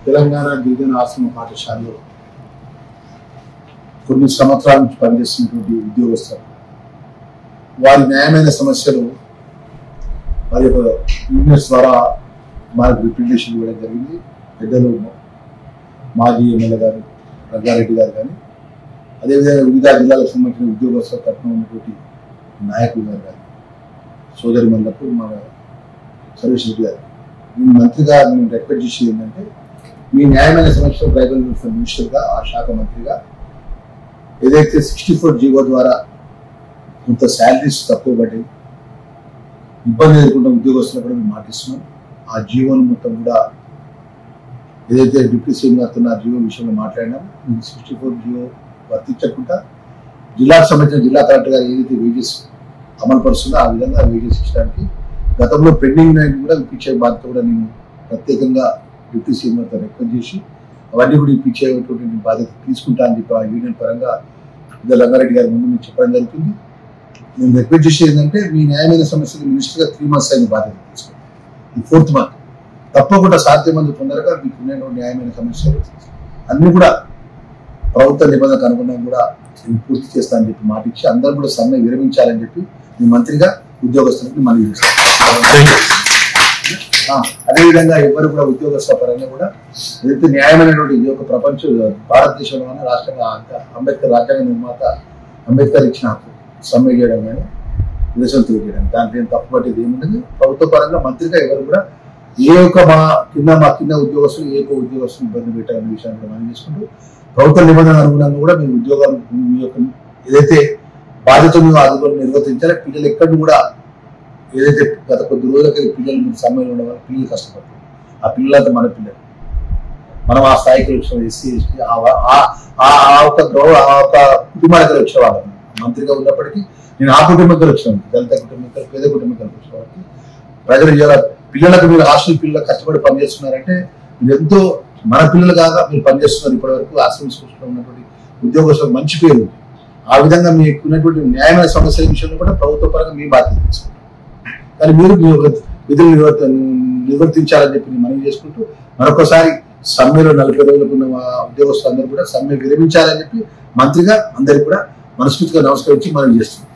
తెలంగాణ గిరిజన ఆశ్రమ పాఠశాలలో కొన్ని సంవత్సరాల నుంచి పనిచేస్తున్నటువంటి ఉద్యోగస్తులు వారి న్యాయమైన సమస్యలు వారి యొక్క యూనియన్స్ ద్వారా మనకు రిప్రజెంటేషన్ ఇవ్వడం జరిగింది. పెద్దలు మాజీ ఎమ్మెల్యే గారు రంగారెడ్డి గారు కానీ అదేవిధంగా వివిధ జిల్లాలకు సంబంధించిన ఉద్యోగస్తుల తరఫున ఉన్నటువంటి నాయకులు గారు కానీ సోదరి మనులకు మన సర్వేష్ రెడ్డి గారు మీ మంత్రిగా మేము రిక్వెస్ట్ చేసేది ఏంటంటే మీ న్యాయమైన సమస్యలు ట్రైబల్ వెల్ఫేర్ మినిస్టర్గా ఆ శాఖ మంత్రిగా ఏదైతే 64 జీవో ద్వారా కొంత శాలరీస్ తక్కువ పడ్డాయి ఇబ్బంది ఎదుర్కొంటున్న ఉద్యోగస్తులు కూడా మేము మాటిస్తున్నాం. ఆ జీవోను మొత్తం కూడా ఏదైతే డిప్యూటీ సీఎం గారితో ఆ జీవో విషయంలో మాట్లాడినాం 64 జీవో వర్తించకుండా జిల్లాకు సంబంధించిన జిల్లా కలెక్టర్ గారు ఏదైతే వేజెస్ అమలు పరుస్తుందో ఆ విధంగా వేజెస్ ఇచ్చడానికి గతంలో పెండింగ్ ఉన్నాయని కూడా ఇప్పించే బాధ్యత కూడా నేను ప్రత్యేకంగా డిప్యూటీ సీఎం గారితో రిక్వెస్ట్ చేసి అవన్నీ కూడా ఇప్పించేటువంటి బాధ్యత తీసుకుంటా అని చెప్పి ఆ యూనియన్ పరంగా రంగారెడ్డి గారి ముందు మీకు చెప్పడం జరుగుతుంది. నేను రిక్వెస్ట్ చేసి ఏంటంటే మీ న్యాయమైన సమస్యలు మినిస్టర్గా 3 months అయిన బాధ్యత తీసుకోండి. ఈ 4th month తప్పకుండా సాధ్యమంది తొందరగా మీకు ఉన్నటువంటి న్యాయమైన సమస్యలు అన్ని కూడా ప్రభుత్వ నిబంధనకు అనుగుణంగా కూడా నేను పూర్తి చేస్తానని చెప్పి మాట ఇచ్చి అందరూ కూడా సమ్మె విరమించాలని చెప్పి మీ మంత్రిగా ఉద్యోగస్తులకు మనవి చేస్తాను. అదేవిధంగా ఎవరు కూడా ఉద్యోగస్తుల పరంగా కూడా ఏదైతే న్యాయమైనటువంటి ఈ యొక్క ప్రపంచ భారతదేశంలోనే రాష్ట్రంగా అంబేద్కర్ రాజ్యాంగ నిర్మాత అంబేద్కర్ ఇచ్చిన హక్కు సమ్మె చేయడం కానీ నిరసన తెలియజేయడం దాంట్లో ఏం తప్పుపట్టేది ఏముండదు. ప్రభుత్వ పరంగా మంత్రిగా ఎవరు కూడా మా కింద ఉద్యోగస్తులు ఏ ఒక్క ఉద్యోగస్తులు ఇబ్బంది పెట్టాలనే విషయాన్ని కూడా మనం చేసుకుంటూ ప్రభుత్వ నిబంధన అనుగుణంగా కూడా మీ ఉద్యోగాలు మీ యొక్క ఏదైతే బాధ్యతను అధికారులు నిర్వర్తించాలి. పిల్లలు ఎక్కడిని కూడా ఏదైతే గత కొద్ది రోజులకి పిల్లలు మీరు సమ్మెలో ఉండడం వల్ల పిల్లలు కష్టపడతారు. ఆ పిల్లలంతా మన పిల్లలు మనం ఆ స్థాయికి వచ్చిన ఎస్సీ ఎస్టీ ఆ ఒక కుటుంబానికి వచ్చిన వాళ్ళం మంత్రిగా ఉన్నప్పటికీ నేను ఆ కుటుంబంతో వచ్చినాను దళిత కుటుంబంతో పేద కుటుంబంతో వచ్చిన వాళ్ళకి ప్రజలు పిల్లలకు మీరు హాస్టల్ పిల్లలకు కష్టపడి పనిచేస్తున్నారంటే మీరు ఎంతో మన పిల్లలు కాగా మీరు పనిచేస్తున్నారు. ఇప్పటి వరకు ఆశ్రమ స్కూల్స్లో ఉన్నటువంటి ఉద్యోగస్తులకు మంచి పేరు ఉంది. ఆ విధంగా మీకు ఉన్నటువంటి న్యాయమైన సమస్యల విషయంలో కూడా ప్రభుత్వ పరంగా మీ బాధ్యత తీసుకుంటారు. కానీ మీరు విధులు నిర్వర్తించాలని చెప్పి నేను మనవి చేసుకుంటూ మరొకసారి సమ్మెలో 40 రోజులకు ఉన్న ఉద్యోగస్తులందరూ కూడా సమ్మె విరమించాలని చెప్పి మంత్రిగా అందరికీ కూడా మనస్ఫూర్తిగా నమస్కరించి మనవి చేస్తున్నాం.